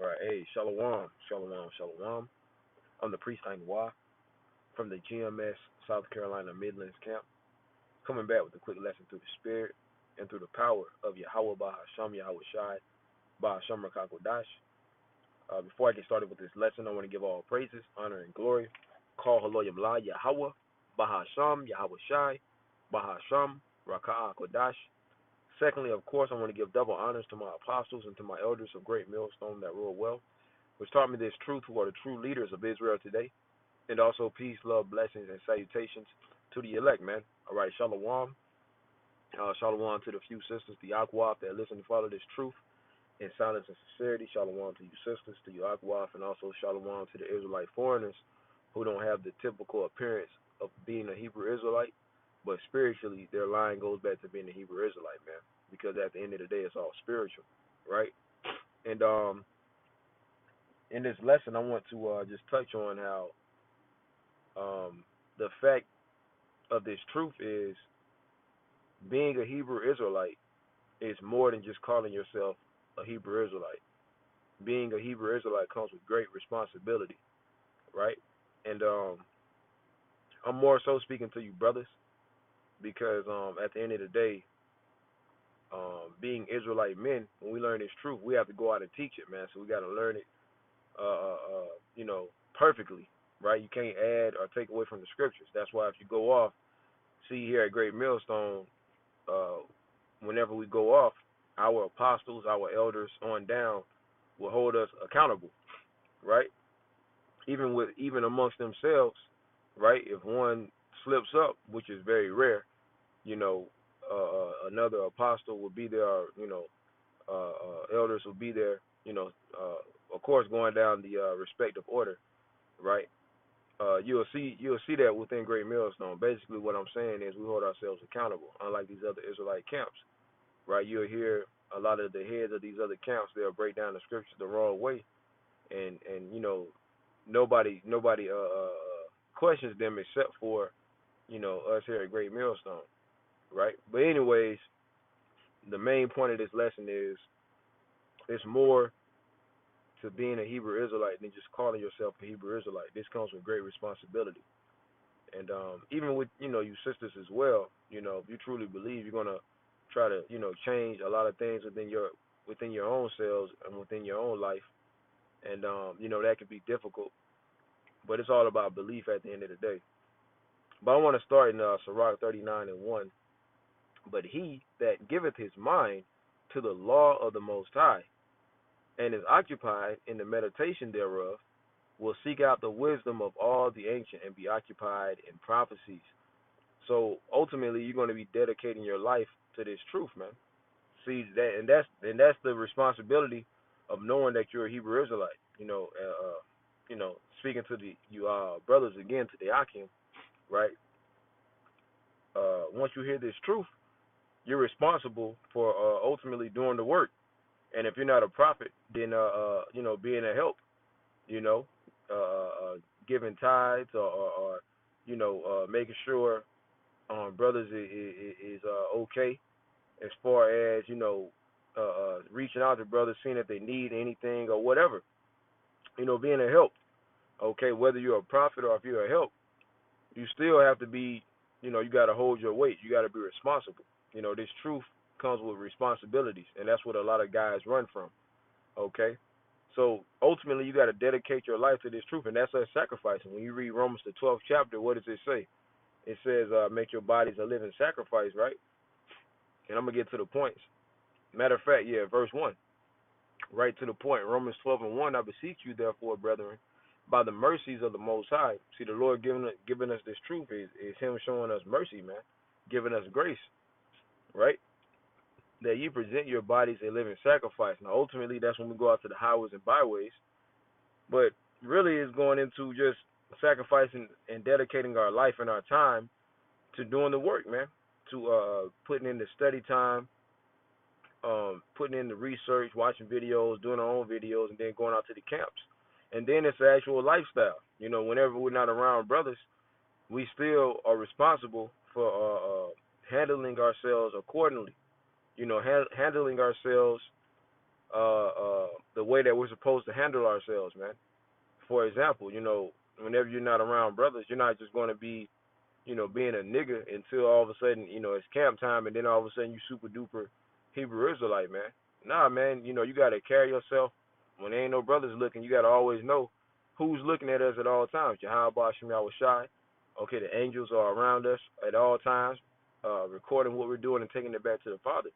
right. Hey, Shalom, Shalom, Shalom. I'm the priest Wa from the GMS South Carolina Midlands camp, coming back with a quick lesson through the Spirit and through the power of Yahweh Bahasham Yahweh Shai Bahasham Rakakodash. Before I get started with this lesson, I want to give all praises, honor, and glory. Call Haloyam La Yahweh Bahasham Yahweh Shai Bahasham Rakakodash. Secondly, of course, I want to give double honors to my apostles and to my elders of great millstone that rule well, which taught me this truth, who are the true leaders of Israel today. And also peace, love, blessings, and salutations to the elect, man. All right, shalom. Shalom to the few sisters, the Akwaf, that listen to follow this truth in silence and sincerity. Shalom to you sisters, to you Akwaf, and also shalom to the Israelite foreigners who don't have the typical appearance of being a Hebrew Israelite, but spiritually their line goes back to being a Hebrew Israelite, man. Because at the end of the day, it's all spiritual, right? And in this lesson, I want to just touch on how the fact of this truth is being a Hebrew Israelite is more than just calling yourself a Hebrew Israelite. Being a Hebrew Israelite comes with great responsibility, right? And I'm more so speaking to you brothers because at the end of the day, being Israelite men, when we learn this truth, we have to go out and teach it, man. So we got to learn it, perfectly, right? You can't add or take away from the scriptures. That's why if you go off, see here at Great Millstone, whenever we go off, our apostles, our elders on down will hold us accountable, right? Even amongst themselves, right? If one slips up, which is very rare, you know, another apostle will be there, elders will be there, of course, going down the respective order, right? You'll see that within Great Millstone. Basically, what I'm saying is we hold ourselves accountable, unlike these other Israelite camps, right? You'll hear a lot of the heads of these other camps. They'll break down the scriptures the wrong way, and nobody questions them except for us here at Great Millstone, right? But anyways, the main point of this lesson is it's more to being a Hebrew Israelite than just calling yourself a Hebrew Israelite. This comes with great responsibility. And even with, you sisters as well, if you truly believe, you're gonna try to, change a lot of things within your own selves and within your own life. And that can be difficult. But it's all about belief at the end of the day. But I want to start in Sirach 39:1. But he that giveth his mind to the law of the Most High, and is occupied in the meditation thereof, will seek out the wisdom of all the ancient and be occupied in prophecies. So ultimately, you're going to be dedicating your life to this truth, man. See that, and that's the responsibility of knowing that you're a Hebrew Israelite. Speaking to you brothers again, to the Akim, right? Once you hear this truth, you're responsible for ultimately doing the work. And if you're not a prophet, then being a help, giving tithes or making sure brothers is okay as far as reaching out to brothers, seeing if they need anything or whatever, being a help. Okay, whether you're a prophet or if you're a help, you still have to be, you got to hold your weight. You got to be responsible. This truth comes with responsibilities, and that's what a lot of guys run from. Okay, so ultimately you got to dedicate your life to this truth, and that's a sacrifice. And when you read Romans the 12th chapter, what does it say? It says, make your bodies a living sacrifice, right? And I'm gonna get to the points. Matter of fact, verse 1, right to the point. Romans 12:1. I beseech you, therefore, brethren, by the mercies of the Most High. See, the Lord giving us this truth is Him showing us mercy, man, giving us grace, right? That you present your bodies a living sacrifice. Now, ultimately, that's when we go out to the highways and byways. But really, it's going into just sacrificing and dedicating our life and our time to doing the work, man. To putting in the study time, putting in the research, watching videos, doing our own videos, and then going out to the camps. And then it's the actual lifestyle. Whenever we're not around brothers, we still are responsible for handling ourselves accordingly. Handling ourselves the way that we're supposed to handle ourselves, man. For example, whenever you're not around brothers, you're not just going to be, being a nigga until all of a sudden, it's camp time, and then all of a sudden you super duper Hebrew Israelite, man. Nah, man, you got to carry yourself when there ain't no brothers looking. You got to always know who's looking at us at all times. Yahweh Shem Yahweh Shai. Okay, the angels are around us at all times, recording what we're doing and taking it back to the Father.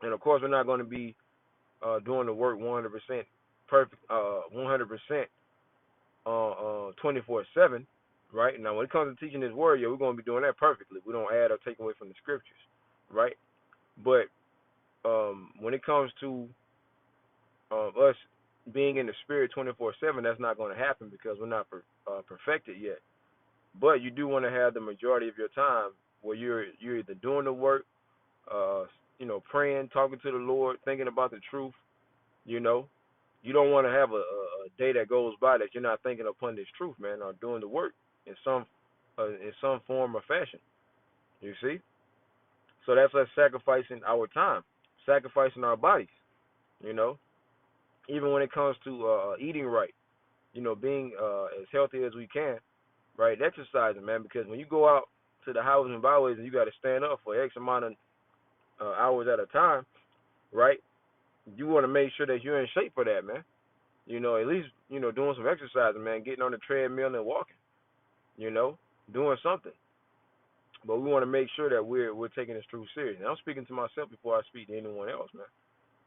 And of course, we're not going to be doing the work 100% perfect, 100% 24/7, right? Now, when it comes to teaching this word, we're going to be doing that perfectly. We don't add or take away from the scriptures, right? But when it comes to us being in the spirit 24/7, that's not going to happen because we're not perfected yet. But you do want to have the majority of your time where you're either doing the work, praying, talking to the Lord, thinking about the truth. You don't want to have a day that goes by that you're not thinking upon this truth, man, or doing the work in some form or fashion. You see? So that's us sacrificing our time, sacrificing our bodies. You know, even when it comes to eating right, being as healthy as we can, right? Exercising, man, because when you go out to the highways and byways and you got to stand up for X amount of hours at a time, right? You want to make sure that you're in shape for that, man. At least, doing some exercising, man, getting on the treadmill and walking, doing something. But we want to make sure that we're taking this truth serious. And I'm speaking to myself before I speak to anyone else, man.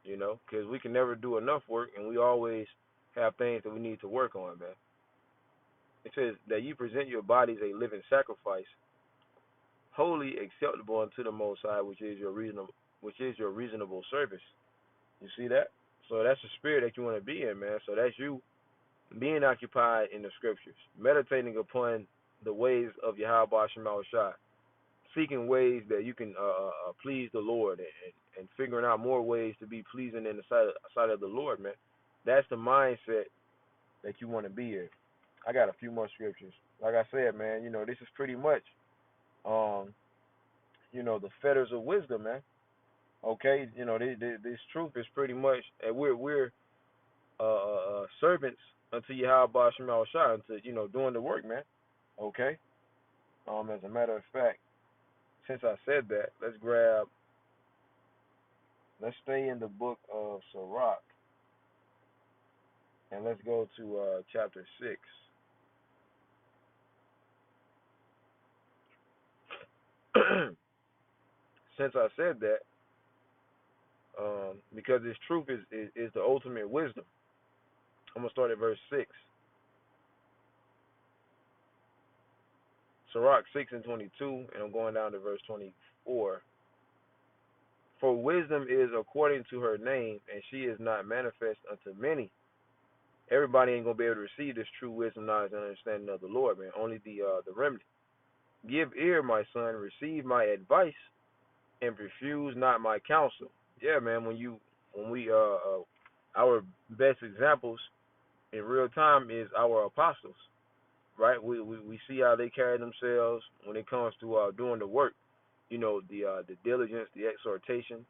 Because we can never do enough work, and we always have things that we need to work on, man. It says that you present your bodies a living sacrifice, wholly acceptable unto the Most High, which is your reasonable service. You see that? So that's the spirit that you want to be in, man. So that's you being occupied in the scriptures, meditating upon the ways of Yahweh Shem Shai, seeking ways that you can please the Lord, and figuring out more ways to be pleasing in the sight of the Lord, man. That's the mindset that you want to be in. I got a few more scriptures. Like I said, man, this is pretty much, the fetters of wisdom, man. Okay, this truth is pretty much, and we're servants unto Yahweh Shem Shai, unto doing the work, man. Okay. As a matter of fact, since I said that, let's stay in the book of Sirach, and let's go to chapter 6. Since I said that, because this truth is the ultimate wisdom, I'm going to start at verse 6. Sirach 6:22, and I'm going down to verse 24. For wisdom is according to her name, and she is not manifest unto many. Everybody ain't going to be able to receive this true wisdom, knowledge, and understanding of the Lord, man. Only the remnant. Give ear, my son, receive my advice, and refuse not my counsel. Yeah, man, when we our best examples in real time is our apostles, right? We see how they carry themselves when it comes to doing the work. The diligence, the exhortation,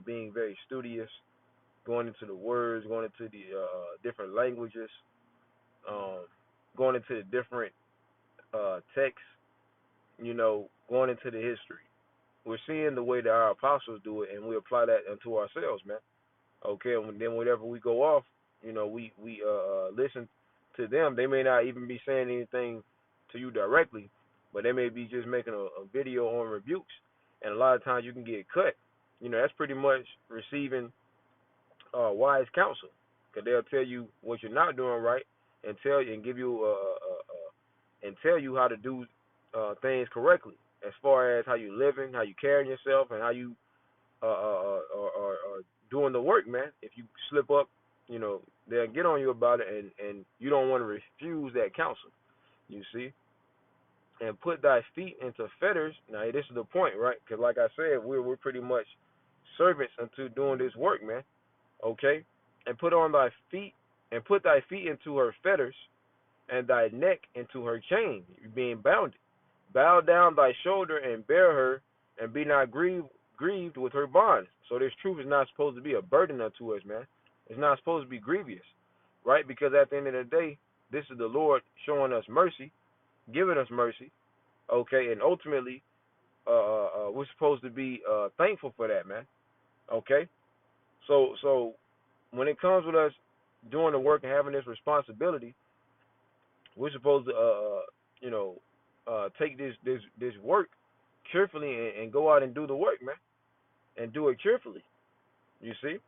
being very studious, going into the words, going into the different languages, going into the different texts, going into the history. We're seeing the way that our apostles do it, and we apply that unto ourselves, man. Okay, and then whenever we go off, we listen to them. They may not even be saying anything to you directly, but they may be just making a video on rebukes, and a lot of times you can get cut. That's pretty much receiving wise counsel, because they'll tell you what you're not doing right, and give you and tell you how to do things correctly, as far as how you living, how you carrying yourself, and how you are doing the work, man. If you slip up, they'll get on you about it, and you don't want to refuse that counsel. You see, and put thy feet into fetters. Now this is the point, right? Because like I said, we're pretty much servants unto doing this work, man. Okay, and put thy feet into her fetters, and thy neck into her chain. You're being bounded. Bow down thy shoulder and bear her, and be not grieved grieved with her bonds. So this truth is not supposed to be a burden unto us, man. It's not supposed to be grievous, right? Because at the end of the day, this is the Lord showing us mercy, giving us mercy, okay? And ultimately, we're supposed to be thankful for that, man, okay? So when it comes with us doing the work and having this responsibility, we're supposed to, take this work cheerfully and go out and do the work, man, and do it cheerfully. You see,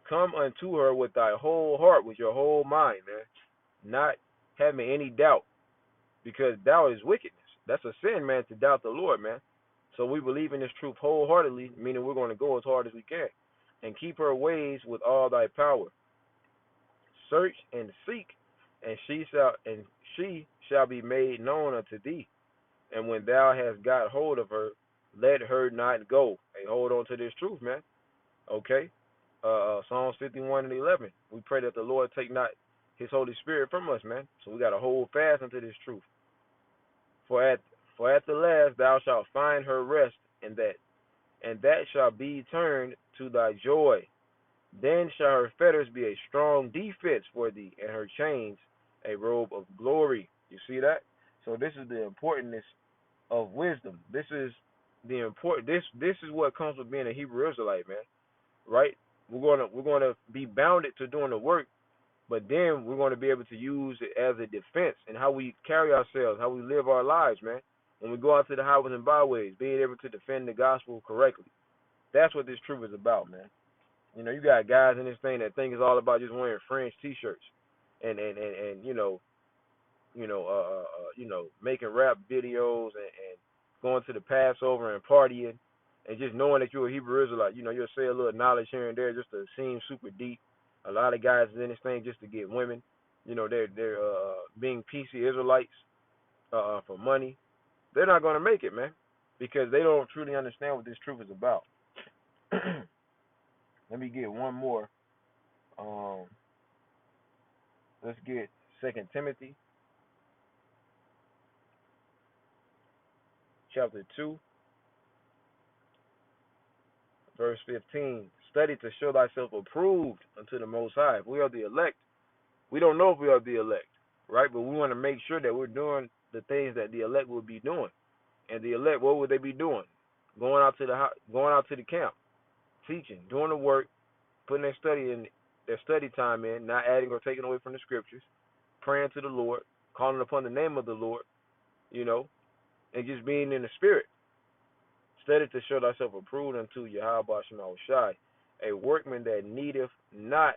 come unto her with thy whole heart, with your whole mind, man, not having any doubt, because doubt is wickedness. That's a sin, man, to doubt the Lord, man. So we believe in this truth wholeheartedly, meaning we're going to go as hard as we can, and keep her ways with all thy power. Search and seek, and she shall be made known unto thee. And when thou hast got hold of her, let her not go. Hey, hold on to this truth, man. Okay? Psalms 51:11. We pray that the Lord take not his Holy Spirit from us, man. So we got to hold fast unto this truth. For at the last thou shalt find her rest, and that shall be turned to thy joy. Then shall her fetters be a strong defense for thee, and her chains a robe of glory. You see that? So this is the importance of wisdom. This is the important. This is what comes with being a Hebrew Israelite, man. Right? We're gonna be bounded to doing the work, but then we're gonna be able to use it as a defense in how we carry ourselves, how we live our lives, man. When we go out to the highways and byways, being able to defend the gospel correctly. That's what this truth is about, man. You know, you got guys in this thing that think it's all about just wearing fringe T-shirts and making rap videos and going to the Passover and partying and just knowing that you're a Hebrew Israelite. You know, you'll say a little knowledge here and there just to seem super deep. A lot of guys is in this thing just to get women. You know, they're being PC Israelites for money. They're not going to make it, man, because they don't truly understand what this truth is about. Let me get one more. Let's get 2 Timothy chapter 2, verse 15. Study to show thyself approved unto the Most High. If we are the elect, we don't know if we are the elect, right? But we want to make sure that we're doing the things that the elect will be doing. And the elect, what would they be doing? Going out to the camp, teaching, doing the work, putting their study time in, not adding or taking away from the scriptures, praying to the Lord, calling upon the name of the Lord, you know, and just being in the spirit. Study to show thyself approved unto Yahweh Shema Shai, a workman that needeth not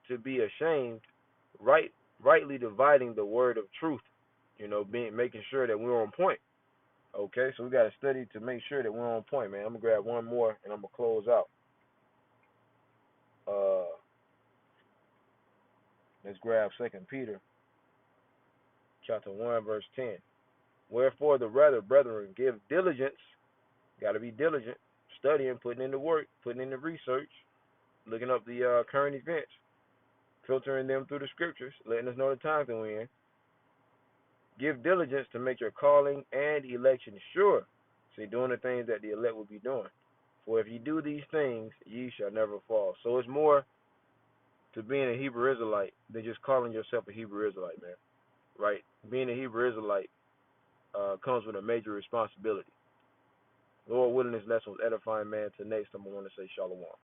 to be ashamed, rightly dividing the word of truth. You know, making sure that we're on point. Okay, so we got to study to make sure that we're on point, man. I'm gonna grab one more and I'm gonna close out. Let's grab 2 Peter chapter 1 verse 10. Wherefore the rather, brethren, give diligence. Got to be diligent, studying, putting in the work, putting in the research, looking up the current events, filtering them through the scriptures, letting us know the times that we're in. Give diligence to make your calling and election sure. See, doing the things that the elect will be doing. For if you do these things, ye shall never fall. So it's more to being a Hebrew Israelite than just calling yourself a Hebrew Israelite, man. Right? Being a Hebrew Israelite comes with a major responsibility. Lord willing, this lesson was edifying, man. Till next time, I want to say shalom.